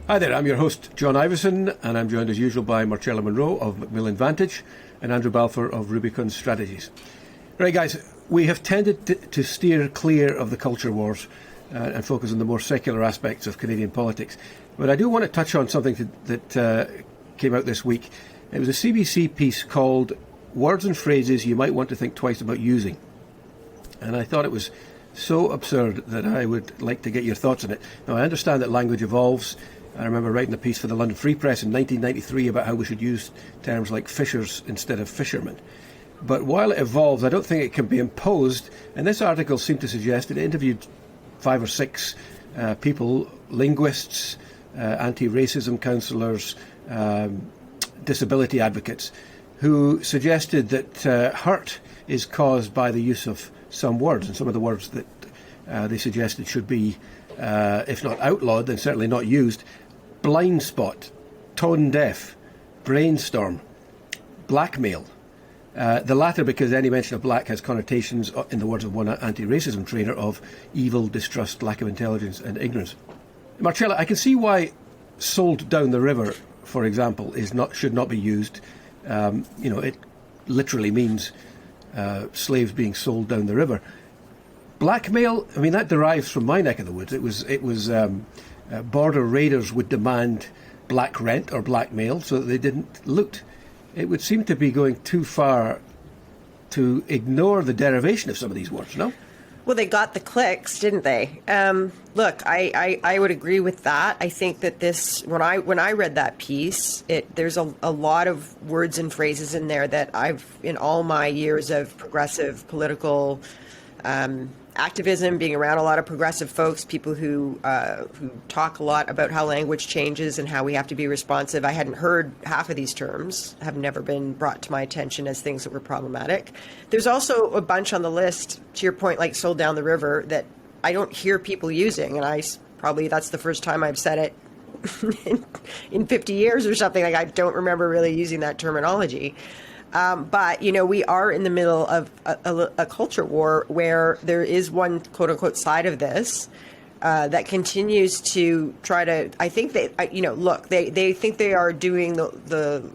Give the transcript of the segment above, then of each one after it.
Hi there, I'm your host, John Ivison, and I'm joined as usual by Marcella Munro of Macmillan Vantage and Andrew Balfour of Rubicon Strategies. Right, guys, we have tended to steer clear of the culture wars and focus on the more secular aspects of Canadian politics. But I do want to touch on something that came out this week. It was a CBC piece called Words and Phrases You Might Want to Think Twice About Using. And I thought it was so absurd that I would like to get your thoughts on it. Now, I understand that language evolves. I remember writing a piece for the London Free Press in 1993 about how we should use terms like fishers instead of fishermen. But while it evolves, I don't think it can be imposed. And this article seemed to suggest it interviewed 5 or 6 people, linguists, anti-racism counsellors, disability advocates, who suggested that hurt is caused by the use of some words, and some of the words that they suggested should be, if not outlawed, then certainly not used. Blind spot, tone deaf, brainstorm, blackmail. The latter because any mention of black has connotations, in the words of one anti-racism trainer, of evil, distrust, lack of intelligence and ignorance. Marcella, I can see why sold down the river, for example, should not be used. It literally means slaves being sold down the river. Blackmail, I mean, that derives from my neck of the woods. It was border raiders would demand black rent or blackmail so that they didn't loot. It would seem to be going too far to ignore the derivation of some of these words, no? Well, they got the clicks, didn't they? Look, I would agree with that. I think that this, when I read that piece, there's a lot of words and phrases in there that I've, in all my years of progressive political activism, being around a lot of progressive folks, people who talk a lot about how language changes and how we have to be responsive. I hadn't heard half of these terms, have never been brought to my attention as things that were problematic. There's also a bunch on the list, to your point, like sold down the river, that I don't hear people using. And that's the first time I've said it in 50 years or something. Like, I don't remember really using that terminology. But, we are in the middle of a culture war where there is one, quote unquote, side of this that continues to try to, I think they think they are doing the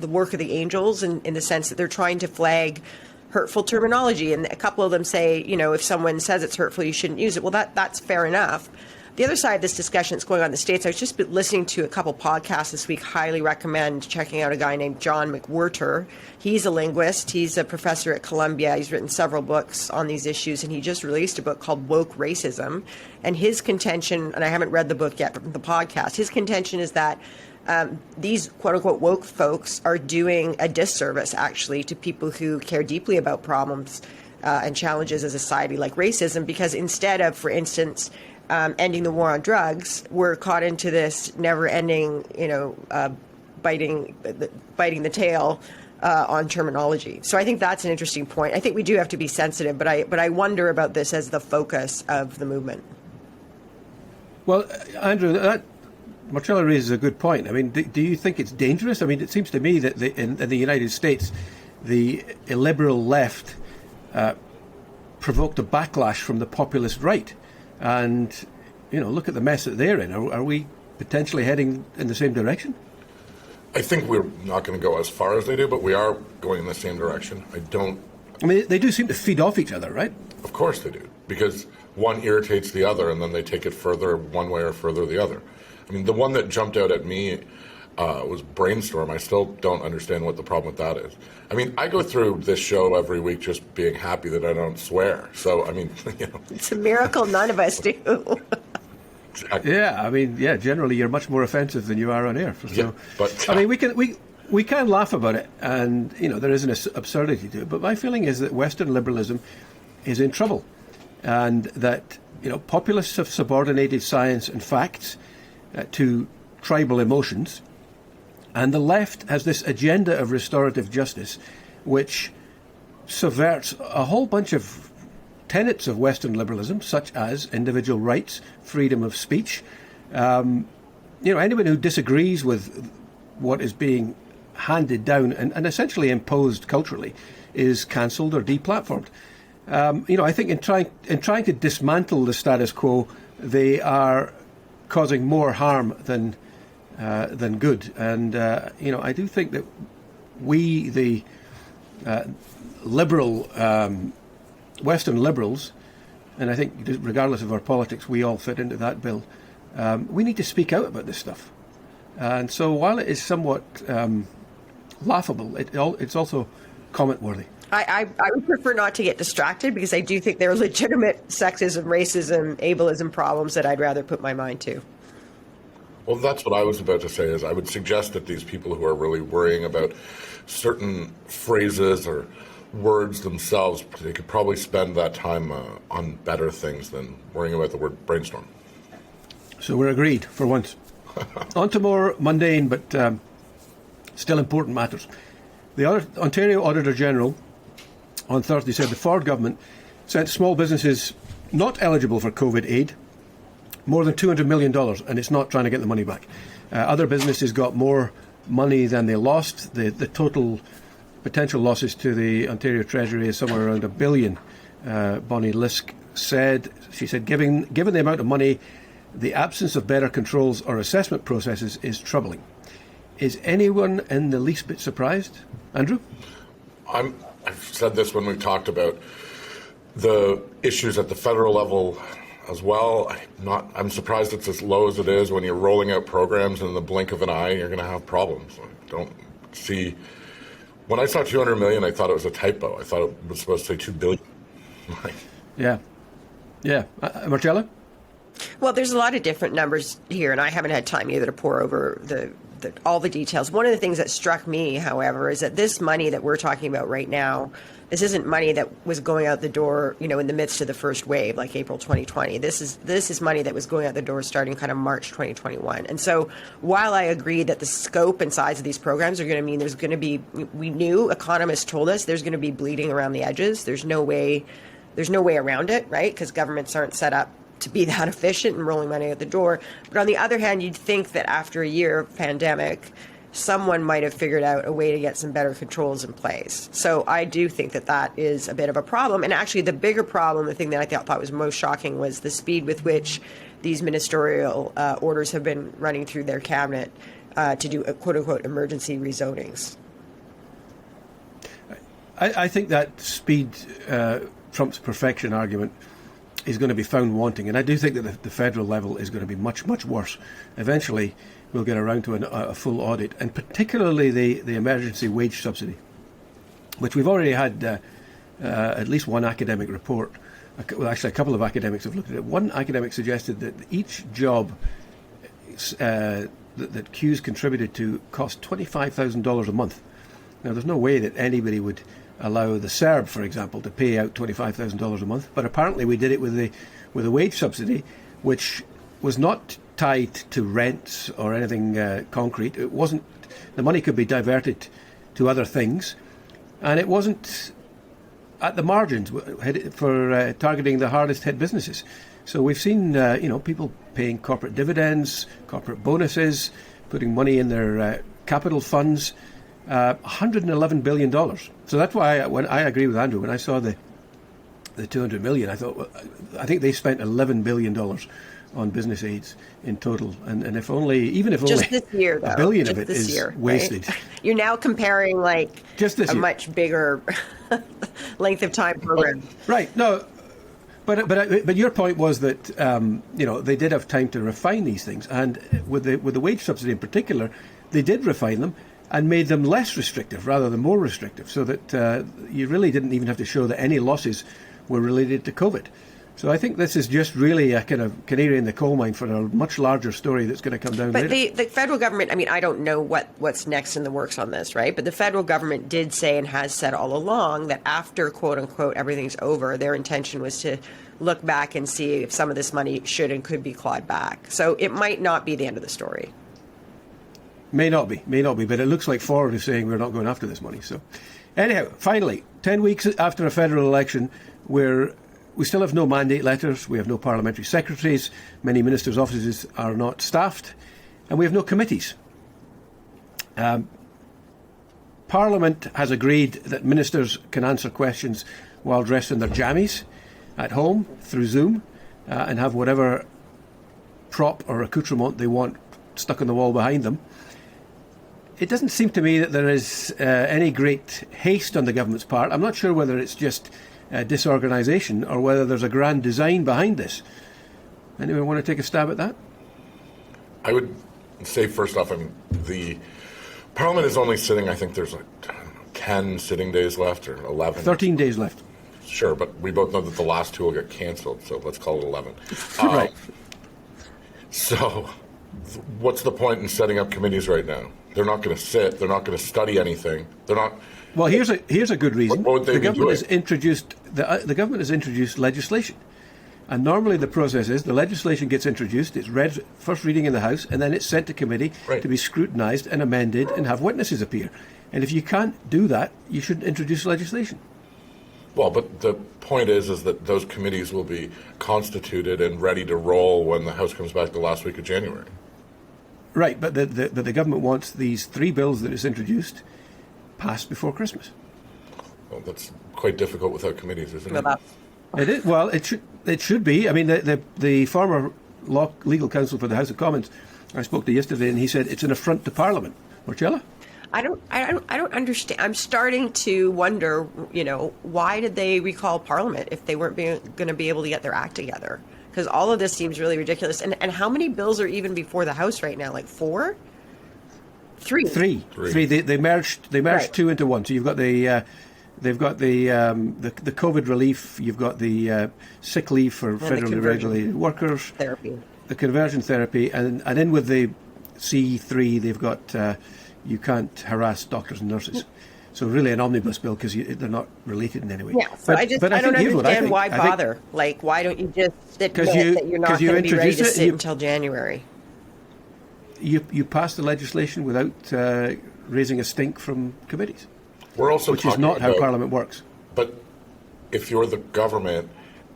work of the angels in the sense that they're trying to flag hurtful terminology. And a couple of them say, if someone says it's hurtful, you shouldn't use it. Well, that's fair enough. The other side of this discussion that's going on in the States, I was just listening to a couple podcasts this week. Highly recommend checking out a guy named John McWhorter. He's a linguist. He's a professor at Columbia. He's written several books on these issues, and he just released a book called Woke Racism. And his contention, and I haven't read the book yet, but from the podcast, his contention is that these quote-unquote woke folks are doing a disservice, actually, to people who care deeply about problems and challenges as a society like racism, because instead of, for instance, ending the war on drugs, we're caught into this never-ending, biting the tail on terminology. So I think that's an interesting point. I think we do have to be sensitive, but I wonder about this as the focus of the movement. Well, Andrew, Marcella raises a good point. I mean, do you think it's dangerous? I mean, it seems to me that in the United States, the illiberal left provoked a backlash from the populist right. And, look at the mess that they're in. Are we potentially heading in the same direction? I think we're not going to go as far as they do, but we are going in the same direction. I mean, they do seem to feed off each other, right? Of course they do, because one irritates the other, and then they take it further one way or further the other. I mean, the one that jumped out at me was brainstorm. I still don't understand what the problem with that is. I mean, I go through this show every week just being happy that I don't swear. So, I mean, It's a miracle none of us do. Generally you're much more offensive than you are on air. So, yeah, but I mean, we can laugh about it, and, there is an absurdity to it. But my feeling is that Western liberalism is in trouble, and that, populists have subordinated science and facts to tribal emotions. And the left has this agenda of restorative justice, which subverts a whole bunch of tenets of Western liberalism, such as individual rights, freedom of speech. Anyone who disagrees with what is being handed down and essentially imposed culturally is cancelled or deplatformed. I think in trying to dismantle the status quo, they are causing more harm than good. And I do think that we, the liberal Western liberals, and I think regardless of our politics, we all fit into that bill. We need to speak out about this stuff. And so while it is somewhat laughable, it's also comment-worthy. I would prefer not to get distracted, because I do think there are legitimate sexism, racism, ableism problems that I'd rather put my mind to. Well, that's what I was about to say, is I would suggest that these people who are really worrying about certain phrases or words themselves, they could probably spend that time on better things than worrying about the word brainstorm. So we're agreed for once. On to more mundane but still important matters. The Ontario Auditor General on Thursday said the Ford government sent small businesses not eligible for COVID aid more than $200 million, and it's not trying to get the money back. Other businesses got more money than they lost. The total potential losses to the Ontario Treasury is somewhere around $1 billion. Bonnie Lisk said, given the amount of money, the absence of better controls or assessment processes is troubling. Is anyone in the least bit surprised? Andrew? I've said this when we've talked about the issues at the federal level as well. I'm surprised it's as low as it is. When you're rolling out programs and in the blink of an eye, you're going to have problems. I don't see. When I saw 200 million, I thought it was a typo. I thought it was supposed to say 2 billion. Yeah. Marcella? Well, there's a lot of different numbers here, and I haven't had time either to pour over all the details. One of the things that struck me, however, is that this money that we're talking about right now, this isn't money that was going out the door, in the midst of the first wave, like April 2020. This is money that was going out the door starting kind of March 2021. And so while I agree that the scope and size of these programs are going to mean there's going to be, we knew, economists told us, there's going to be bleeding around the edges. There's no way around it, right? Because governments aren't set up to be that efficient and rolling money out the door. But on the other hand, you'd think that after a year of pandemic, someone might have figured out a way to get some better controls in place. So I do think that is a bit of a problem. And actually the bigger problem, the thing that I thought was most shocking, was the speed with which these ministerial orders have been running through their cabinet to do quote-unquote emergency rezonings. I think that speed trumps perfection argument is going to be found wanting. And I do think that the federal level is going to be much, much worse. Eventually, we'll get around to a full audit, and particularly the emergency wage subsidy, which we've already had at least one academic report. Well, actually, a couple of academics have looked at it. One academic suggested that each job that Q's contributed to cost $25,000 a month. Now, there's no way that anybody would allow the Serb, for example, to pay out $25,000 a month. But apparently we did it with a wage subsidy, which was not tied to rents or anything concrete. It wasn't. The money could be diverted to other things, and it wasn't at the margins for targeting the hardest hit businesses. So we've seen people paying corporate dividends, corporate bonuses, putting money in their capital funds. $111 billion. So that's why when I agree with Andrew, when I saw the 200 million, I thought, well, I think they spent $11 billion on business aids in total. And if just only this year, though, $1 billion just of it this is year, wasted. Right? You're now comparing just this year. much bigger length of time program. Right. No. But your point was that they did have time to refine these things, and with the wage subsidy in particular, they did refine them and made them less restrictive rather than more restrictive, so that you really didn't even have to show that any losses were related to COVID. So I think this is just really a kind of canary in the coal mine for a much larger story that's going to come down later. But the federal government, I don't know what's next in the works on this, right? But the federal government did say and has said all along that after, quote unquote, everything's over, their intention was to look back and see if some of this money should and could be clawed back. So it might not be the end of the story. May not be, but it looks like Ford is saying we're not going after this money. So, anyhow, finally, 10 weeks after a federal election, we still have no mandate letters, we have no parliamentary secretaries, many ministers' offices are not staffed, and we have no committees. Parliament has agreed that ministers can answer questions while dressed in their jammies at home through Zoom and have whatever prop or accoutrement they want stuck on the wall behind them. It doesn't seem to me that there is any great haste on the government's part. I'm not sure whether it's just disorganisation or whether there's a grand design behind this. Anyone want to take a stab at that? I would say, first off, the Parliament is only sitting, I think there's 10 sitting days left, or 11. 13 days left. Sure, but we both know that the last 2 will get cancelled, so let's call it 11. Right. So what's the point in setting up committees right now? They're not going to sit. They're not going to study anything. They're not. Well, here's a good reason. What would they the be government doing? has introduced the government has introduced legislation, and normally the process is the legislation gets introduced, it's read first reading in the House, and then it's sent to committee Right. to be scrutinised and amended and have witnesses appear. And if you can't do that, you shouldn't introduce legislation. Well, but the point is that those committees will be constituted and ready to roll when the House comes back the last week of January. Right, but the government wants these 3 bills that it's introduced passed before Christmas. Well, that's quite difficult without committees, isn't it? It is. Well, it should be. I mean, the former legal counsel for the House of Commons I spoke to yesterday, and he said it's an affront to Parliament. Marcella? I don't understand. I'm starting to wonder, why did they recall Parliament if they weren't going to be able to get their act together? Because all of this seems really ridiculous. And how many bills are even before the House right now? Like 4? 3. Three. They merged Right. 2 into 1. So you've got they've got the COVID relief. You've got the sick leave for federally regulated workers. Therapy. The conversion therapy, and in with the C3, they've got you can't harass doctors and nurses. So really an omnibus bill because they're not related in any way. Yeah, so I don't understand why bother. Like, why don't you just admit that you're not going to be ready to sit until January? You passed the legislation without raising a stink from committees. We're also which is not how Parliament works. But if you're the government,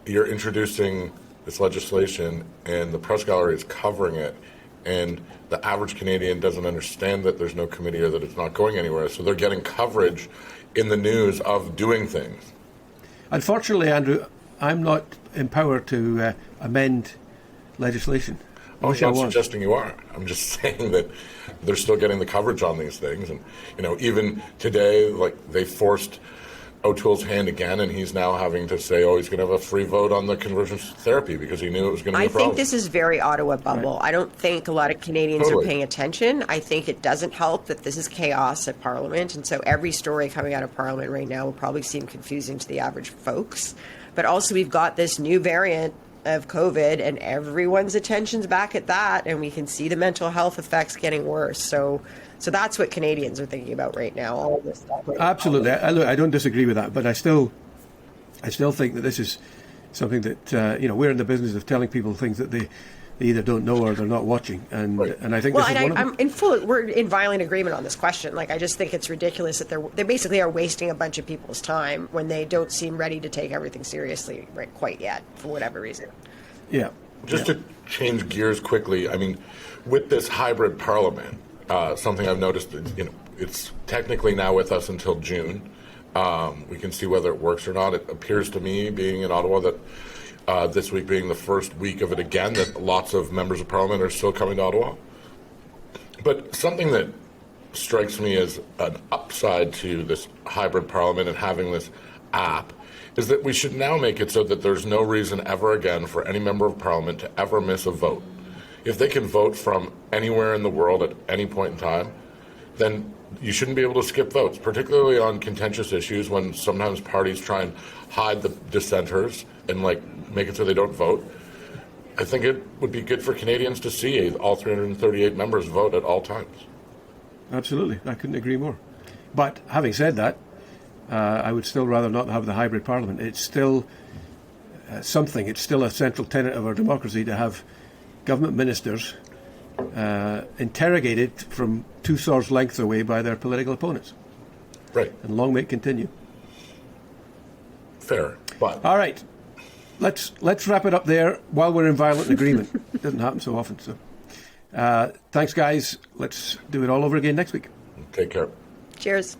you're introducing this legislation and the press gallery is covering it, and the average Canadian doesn't understand that there's no committee or that it's not going anywhere. So they're getting coverage in the news of doing things. Unfortunately, Andrew, I'm not empowered to amend legislation. I'm not suggesting you are. I'm just saying that they're still getting the coverage on these things. And, even today, they forced O'Toole's hand again, and he's now having to say, he's going to have a free vote on the conversion therapy because he knew it was going to be a problem. I think this is very Ottawa bubble. Right. I don't think a lot of Canadians are paying attention. I think it doesn't help that this is chaos at Parliament, and so every story coming out of Parliament right now will probably seem confusing to the average folks. But also we've got this new variant of COVID, and everyone's attention's back at that, and we can see the mental health effects getting worse. So that's what Canadians are thinking about right now. All of this stuff. Absolutely, I don't disagree with that, but I still think that this is something that we're in the business of telling people things that they either don't know or they're not watching, and I think this is one of them. We're in violent agreement on this question. I just think it's ridiculous that they basically are wasting a bunch of people's time when they don't seem ready to take everything seriously quite yet for whatever reason. Yeah. Just to change gears quickly, with this hybrid Parliament, something I've noticed, it's technically now with us until June. We can see whether it works or not. It appears to me, being in Ottawa, that this week being the first week of it again, that lots of members of Parliament are still coming to Ottawa. But something that strikes me as an upside to this hybrid Parliament and having this app is that we should now make it so that there's no reason ever again for any member of Parliament to ever miss a vote. If they can vote from anywhere in the world at any point in time, then you shouldn't be able to skip votes, particularly on contentious issues when sometimes parties try and hide the dissenters and make it so they don't vote. I think it would be good for Canadians to see all 338 members vote at all times. Absolutely, I couldn't agree more. But having said that, I would still rather not have the hybrid Parliament. It's still something. It's still a central tenet of our democracy to have government ministers interrogated from 2 swords' lengths away by their political opponents. Right. And long may it continue. Fair, but... All right. Let's wrap it up there while we're in violent agreement. It doesn't happen so often. So, thanks, guys. Let's do it all over again next week. Take care. Cheers.